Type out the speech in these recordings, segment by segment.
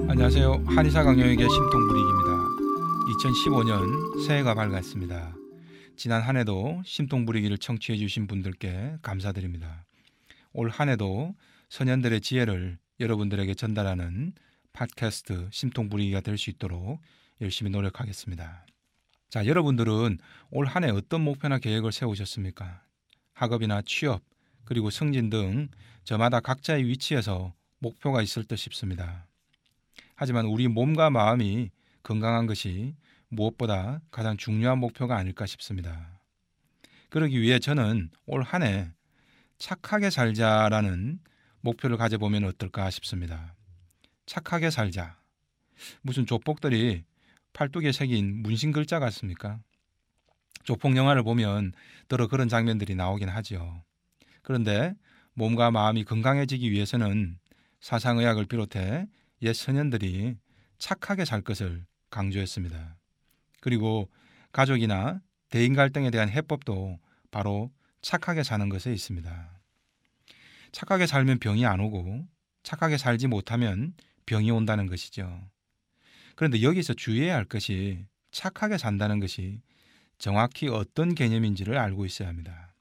안녕하세요. 한의사 강령에게 심통불이익입니다. 2015년 새해가 밝았습니다. 지난 한 해도 심통불이익을 청취해 주신 분들께 감사드립니다. 올 한 해도 선현들의 지혜를 여러분들에게 전달하는 팟캐스트 심통불이익이가 될 수 있도록 열심히 노력하겠습니다. 자, 여러분들은 올 한 해 어떤 목표나 계획을 세우셨습니까? 학업이나 취업, 그리고 승진 등 저마다 각자의 위치에서 목표가 있을 듯 싶습니다. 하지만 우리 몸과 마음이 건강한 것이 무엇보다 가장 중요한 목표가 아닐까 싶습니다. 그러기 위해 저는 올 한 해 착하게 살자라는 목표를 가져보면 어떨까 싶습니다. 착하게 살자. 무슨 조폭들이 팔뚝에 새긴 문신 글자 같습니까? 조폭 영화를 보면 더러 그런 장면들이 나오긴 하죠. 그런데 몸과 마음이 건강해지기 위해서는 사상의학을 비롯해 옛 선현들이 착하게 살 것을 강조했습니다. 그리고 가족이나 대인 갈등에 대한 해법도 바로 착하게 사는 것에 있습니다. 착하게 살면 병이 안 오고 착하게 살지 못하면 병이 온다는 것이죠. 그런데 여기서 주의해야 할 것이 착하게 산다는 것이 정확히 어떤 개념인지를 알고 있어야 합니다.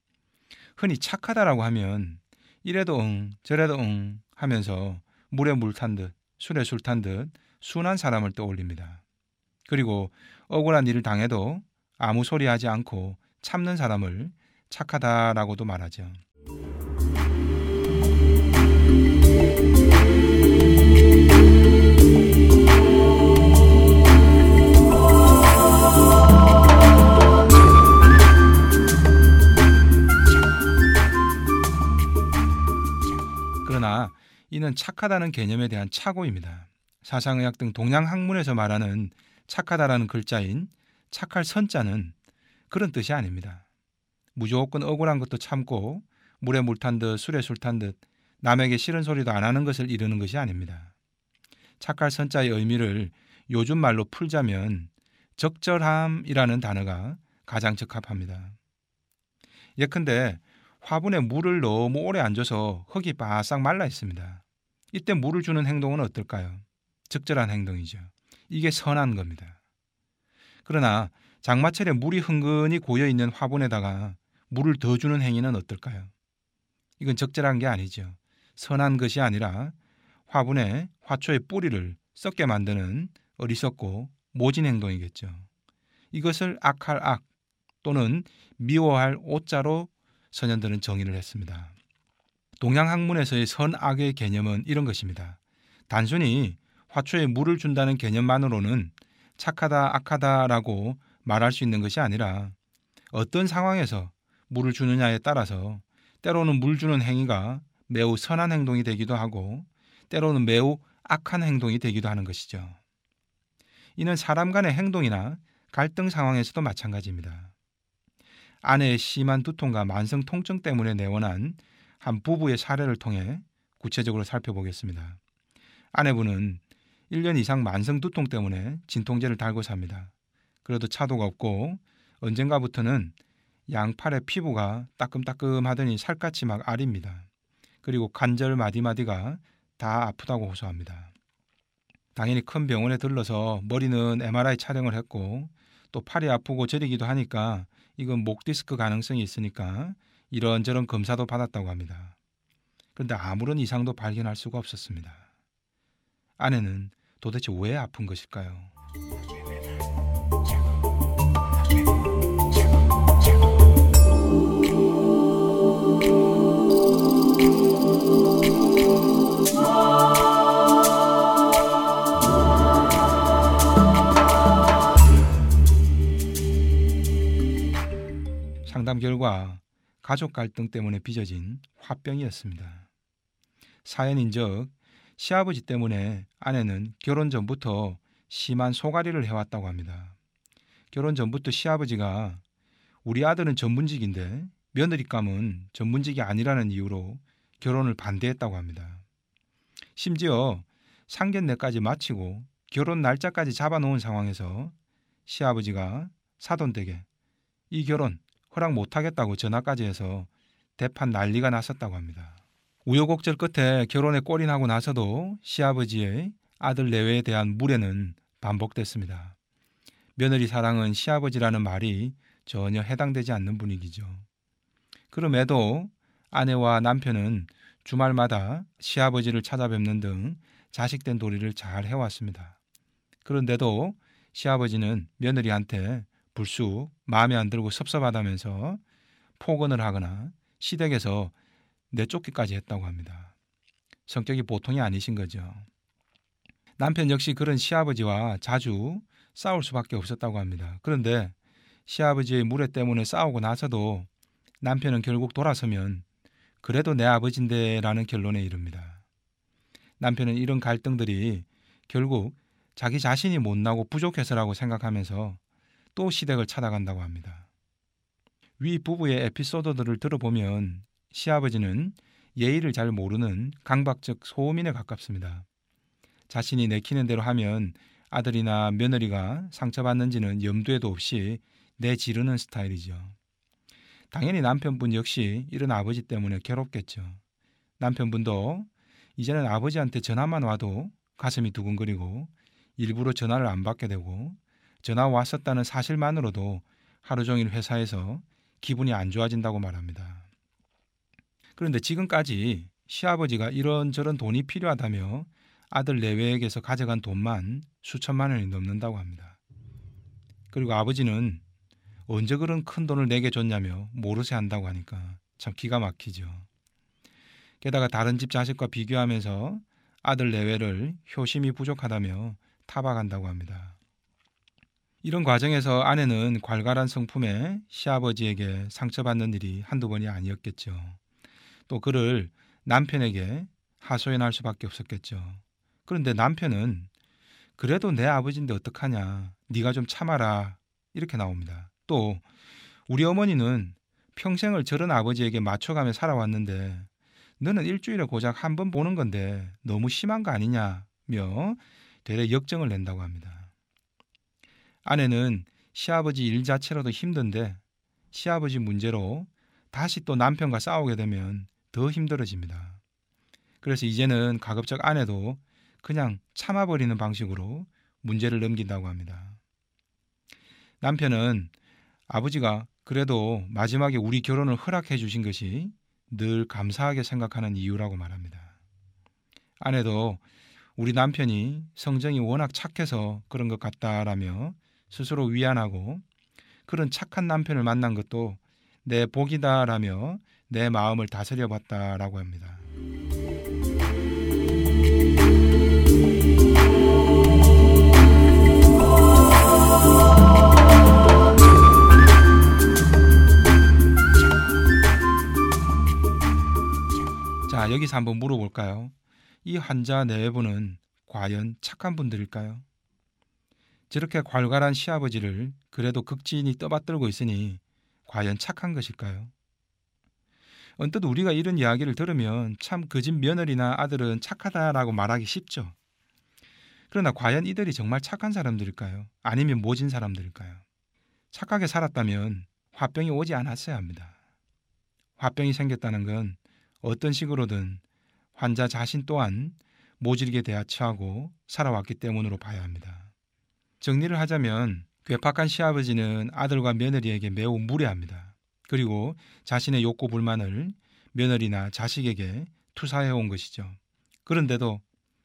흔히 착하다라고 하면 이래도 응 저래도 응 하면서 물에 물 탄 듯 술에 술 탄 듯 순한 사람을 떠올립니다. 그리고 억울한 일을 당해도 아무 소리 하지 않고 참는 사람을 착하다라고도 말하죠. 그러나 이는 착하다는 개념에 대한 착오입니다. 사상의학 등 동양학문에서 말하는 착하다라는 글자인 착할 선자는 그런 뜻이 아닙니다. 무조건 억울한 것도 참고 물에 물 탄 듯 술에 술 탄 듯 남에게 싫은 소리도 안 하는 것을 이루는 것이 아닙니다. 착할 선자의 의미를 요즘 말로 풀자면 적절함이라는 단어가 가장 적합합니다. 예컨대 화분에 물을 너무 오래 안 줘서 흙이 바싹 말라 있습니다. 이때 물을 주는 행동은 어떨까요? 적절한 행동이죠. 이게 선한 겁니다. 그러나 장마철에 물이 흥건히 고여있는 화분에다가 물을 더 주는 행위는 어떨까요? 이건 적절한 게 아니죠. 선한 것이 아니라 화분에 화초의 뿌리를 썩게 만드는 어리석고 모진 행동이겠죠. 이것을 악할 악 또는 미워할 오자로 선현들은 정의를 했습니다. 동양학문에서의 선악의 개념은 이런 것입니다. 단순히 화초에 물을 준다는 개념만으로는 착하다, 악하다라고 말할 수 있는 것이 아니라 어떤 상황에서 물을 주느냐에 따라서 때로는 물 주는 행위가 매우 선한 행동이 되기도 하고 때로는 매우 악한 행동이 되기도 하는 것이죠. 이는 사람 간의 행동이나 갈등 상황에서도 마찬가지입니다. 아내의 심한 두통과 만성 통증 때문에 내원한 한 부부의 사례를 통해 구체적으로 살펴보겠습니다. 아내분은 1년 이상 만성 두통 때문에 진통제를 달고 삽니다. 그래도 차도가 없고 언젠가부터는 양팔의 피부가 따끔따끔하더니 살갗이 막 아립니다. 그리고 관절 마디마디가 다 아프다고 호소합니다. 당연히 큰 병원에 들러서 머리는 MRI 촬영을 했고 또 팔이 아프고 저리기도 하니까 이건 목 디스크 가능성이 있으니까 이런저런 검사도 받았다고 합니다. 그런데 아무런 이상도 발견할 수가 없었습니다. 아내는 도대체 왜 아픈 것일까요? 상담 결과 가족 갈등 때문에 빚어진 화병이었습니다. 사연인즉 시아버지 때문에 아내는 결혼 전부터 심한 소가리를 해왔다고 합니다. 결혼 전부터 시아버지가 우리 아들은 전문직인데 며느리감은 전문직이 아니라는 이유로 결혼을 반대했다고 합니다. 심지어 상견례까지 마치고 결혼 날짜까지 잡아놓은 상황에서 시아버지가 사돈댁에 이 결혼 허락 못하겠다고 전화까지 해서 대판 난리가 났었다고 합니다. 우여곡절 끝에 결혼에 꼴이 나고 나서도 시아버지의 아들 내외에 대한 무례는 반복됐습니다. 며느리 사랑은 시아버지라는 말이 전혀 해당되지 않는 분위기죠. 그럼에도 아내와 남편은 주말마다 시아버지를 찾아뵙는 등 자식된 도리를 잘 해왔습니다. 그런데도 시아버지는 며느리한테 불쑥 마음에 안 들고 섭섭하다면서 폭언을 하거나 시댁에서 내쫓기까지 했다고 합니다. 성격이 보통이 아니신 거죠. 남편 역시 그런 시아버지와 자주 싸울 수밖에 없었다고 합니다. 그런데 시아버지의 무례 때문에 싸우고 나서도 남편은 결국 돌아서면 그래도 내 아버지인데 라는 결론에 이릅니다. 남편은 이런 갈등들이 결국 자기 자신이 못나고 부족해서라고 생각하면서 또 시댁을 찾아간다고 합니다. 위 부부의 에피소드들을 들어보면 시아버지는 예의를 잘 모르는 강박적 소음인에 가깝습니다. 자신이 내키는 대로 하면 아들이나 며느리가 상처받는지는 염두에도 없이 내지르는 스타일이죠. 당연히 남편분 역시 이런 아버지 때문에 괴롭겠죠. 남편분도 이제는 아버지한테 전화만 와도 가슴이 두근거리고 일부러 전화를 안 받게 되고 전화 왔었다는 사실만으로도 하루 종일 회사에서 기분이 안 좋아진다고 말합니다. 그런데 지금까지 시아버지가 이런저런 돈이 필요하다며 아들 내외에게서 가져간 돈만 수천만 원이 넘는다고 합니다. 그리고 아버지는 언제 그런 큰 돈을 내게 줬냐며 모르쇠 한다고 하니까 참 기가 막히죠. 게다가 다른 집 자식과 비교하면서 아들 내외를 효심이 부족하다며 타박한다고 합니다. 이런 과정에서 아내는 괄괄한 성품에 시아버지에게 상처받는 일이 한두 번이 아니었겠죠. 또 그를 남편에게 하소연할 수밖에 없었겠죠. 그런데 남편은 그래도 내 아버지인데 어떡하냐, 네가 좀 참아라, 이렇게 나옵니다. 또 우리 어머니는 평생을 저런 아버지에게 맞춰가며 살아왔는데 너는 일주일에 고작 한 번 보는 건데 너무 심한 거 아니냐며 되레 역정을 낸다고 합니다. 아내는 시아버지 일 자체로도 힘든데 시아버지 문제로 다시 또 남편과 싸우게 되면 더 힘들어집니다. 그래서 이제는 가급적 아내도 그냥 참아버리는 방식으로 문제를 넘긴다고 합니다. 남편은 아버지가 그래도 마지막에 우리 결혼을 허락해 주신 것이 늘 감사하게 생각하는 이유라고 말합니다. 아내도 우리 남편이 성정이 워낙 착해서 그런 것 같다라며 스스로 위안하고 그런 착한 남편을 만난 것도 내 복이다라며 내 마음을 다스려 봤다라고 합니다. 자, 여기서 한번 물어볼까요? 이 환자 내외분은 과연 착한 분들일까요? 저렇게 괄괄한 시아버지를 그래도 극진히 떠받들고 있으니 과연 착한 것일까요? 언뜻 우리가 이런 이야기를 들으면 참 그 집 며느리나 아들은 착하다라고 말하기 쉽죠. 그러나 과연 이들이 정말 착한 사람들일까요? 아니면 모진 사람들일까요? 착하게 살았다면 화병이 오지 않았어야 합니다. 화병이 생겼다는 건 어떤 식으로든 환자 자신 또한 모질게 대하 처하고 살아왔기 때문으로 봐야 합니다. 정리를 하자면 괴팍한 시아버지는 아들과 며느리에게 매우 무례합니다. 그리고 자신의 욕구 불만을 며느리나 자식에게 투사해온 것이죠. 그런데도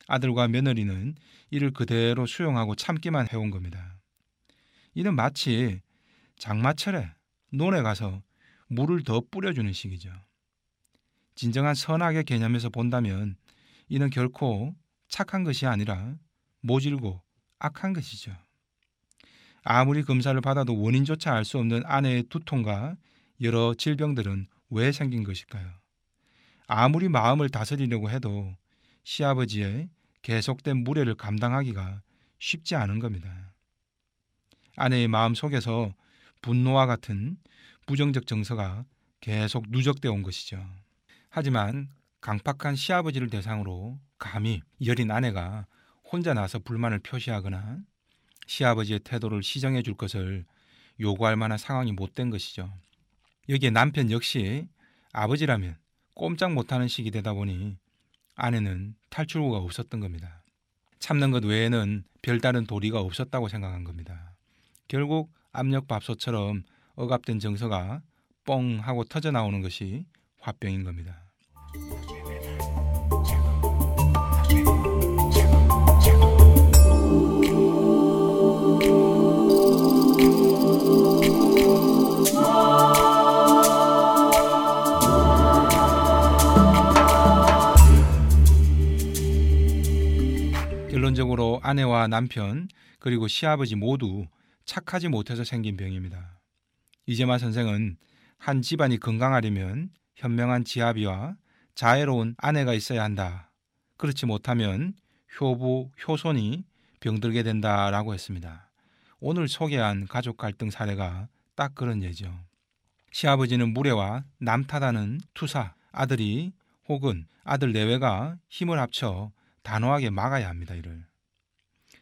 아들과 며느리는 이를 그대로 수용하고 참기만 해온 겁니다. 이는 마치 장마철에 논에 가서 물을 더 뿌려주는 식이죠. 진정한 선악의 개념에서 본다면 이는 결코 착한 것이 아니라 모질고 악한 것이죠. 아무리 검사를 받아도 원인조차 알 수 없는 아내의 두통과 여러 질병들은 왜 생긴 것일까요? 아무리 마음을 다스리려고 해도 시아버지의 계속된 무례를 감당하기가 쉽지 않은 겁니다. 아내의 마음 속에서 분노와 같은 부정적 정서가 계속 누적되어 온 것이죠. 하지만 강팍한 시아버지를 대상으로 감히 여린 아내가 혼자 나서 불만을 표시하거나 시아버지의 태도를 시정해 줄 것을 요구할 만한 상황이 못 된 것이죠. 여기에 남편 역시 아버지라면 꼼짝 못하는 식이 되다 보니 아내는 탈출구가 없었던 겁니다. 참는 것 외에는 별다른 도리가 없었다고 생각한 겁니다. 결국 압력밥솥처럼 억압된 정서가 뻥 하고 터져나오는 것이 화병인 겁니다. 결론적으로 아내와 남편 그리고 시아버지 모두 착하지 못해서 생긴 병입니다. 이재마 선생은 한 집안이 건강하려면 현명한 지아비와 자애로운 아내가 있어야 한다. 그렇지 못하면 효부, 효손이 병들게 된다라고 했습니다. 오늘 소개한 가족 갈등 사례가 딱 그런 예죠. 시아버지는 무례와 남 탓하는 투사, 아들이 혹은 아들 내외가 힘을 합쳐 단호하게 막아야 합니다. 이를.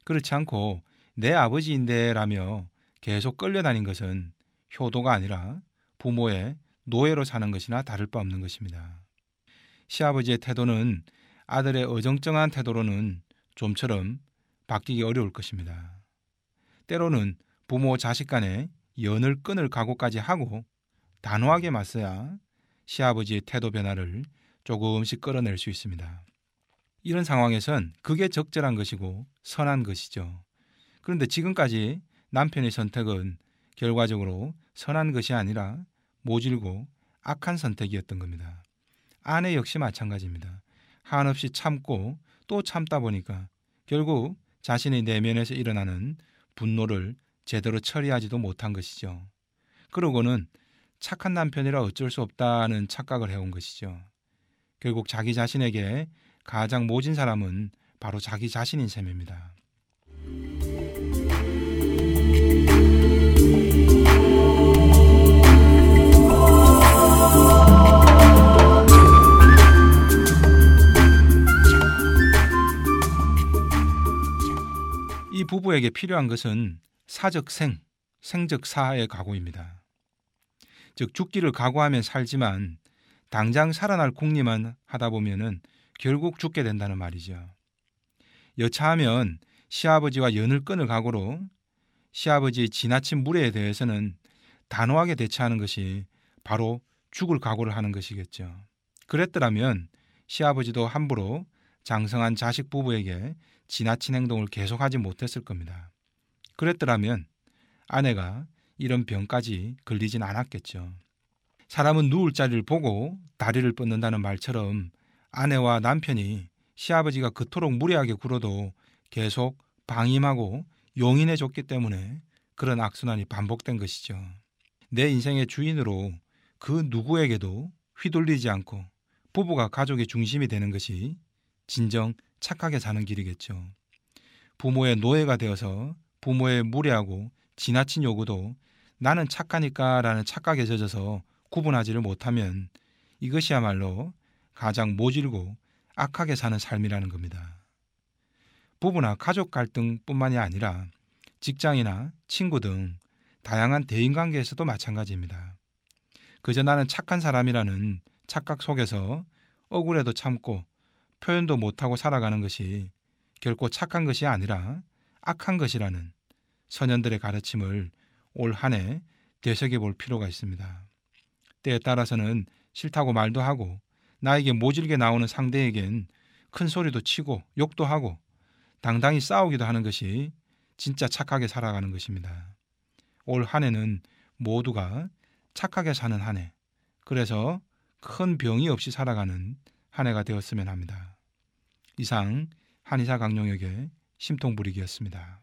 그렇지 않고 내 아버지인데 라며 계속 끌려다닌 것은 효도가 아니라 부모의 노예로 사는 것이나 다를 바 없는 것입니다. 시아버지의 태도는 아들의 어정쩡한 태도로는 좀처럼 바뀌기 어려울 것입니다. 때로는 부모 자식 간에 연을 끊을 각오까지 하고 단호하게 맞서야 시아버지의 태도 변화를 조금씩 끌어낼 수 있습니다. 이런 상황에선 그게 적절한 것이고 선한 것이죠. 그런데 지금까지 남편의 선택은 결과적으로 선한 것이 아니라 모질고 악한 선택이었던 겁니다. 아내 역시 마찬가지입니다. 한없이 참고 또 참다 보니까 결국 자신의 내면에서 일어나는 분노를 제대로 처리하지도 못한 것이죠. 그러고는 착한 남편이라 어쩔 수 없다는 착각을 해온 것이죠. 결국 자기 자신에게 가장 모진 사람은 바로 자기 자신인 셈입니다. 이 부부에게 필요한 것은 사적생, 생적사의 각오입니다. 즉 죽기를 각오하면 살지만 당장 살아날 궁리만 하다 보면은 결국 죽게 된다는 말이죠. 여차하면 시아버지와 연을 끊을 각오로 시아버지의 지나친 무례에 대해서는 단호하게 대처하는 것이 바로 죽을 각오를 하는 것이겠죠. 그랬더라면 시아버지도 함부로 장성한 자식 부부에게 지나친 행동을 계속하지 못했을 겁니다. 그랬더라면 아내가 이런 병까지 걸리진 않았겠죠. 사람은 누울 자리를 보고 다리를 뻗는다는 말처럼 아내와 남편이 시아버지가 그토록 무례하게 굴어도 계속 방임하고 용인해 줬기 때문에 그런 악순환이 반복된 것이죠. 내 인생의 주인으로 그 누구에게도 휘둘리지 않고 부부가 가족의 중심이 되는 것이 진정 착하게 사는 길이겠죠. 부모의 노예가 되어서 부모의 무례하고 지나친 요구도 나는 착하니까 라는 착각에 젖어서 구분하지를 못하면 이것이야말로 가장 모질고 악하게 사는 삶이라는 겁니다. 부부나 가족 갈등뿐만이 아니라 직장이나 친구 등 다양한 대인관계에서도 마찬가지입니다. 그저 나는 착한 사람이라는 착각 속에서 억울해도 참고 표현도 못하고 살아가는 것이 결코 착한 것이 아니라 악한 것이라는 선현들의 가르침을 올 한 해 되새겨볼 필요가 있습니다. 때에 따라서는 싫다고 말도 하고 나에게 모질게 나오는 상대에겐 큰 소리도 치고 욕도 하고 당당히 싸우기도 하는 것이 진짜 착하게 살아가는 것입니다. 올 한 해는 모두가 착하게 사는 한 해, 그래서 큰 병이 없이 살아가는 한 해가 되었으면 합니다. 이상 한의사 강용혁의 심통부리기였습니다.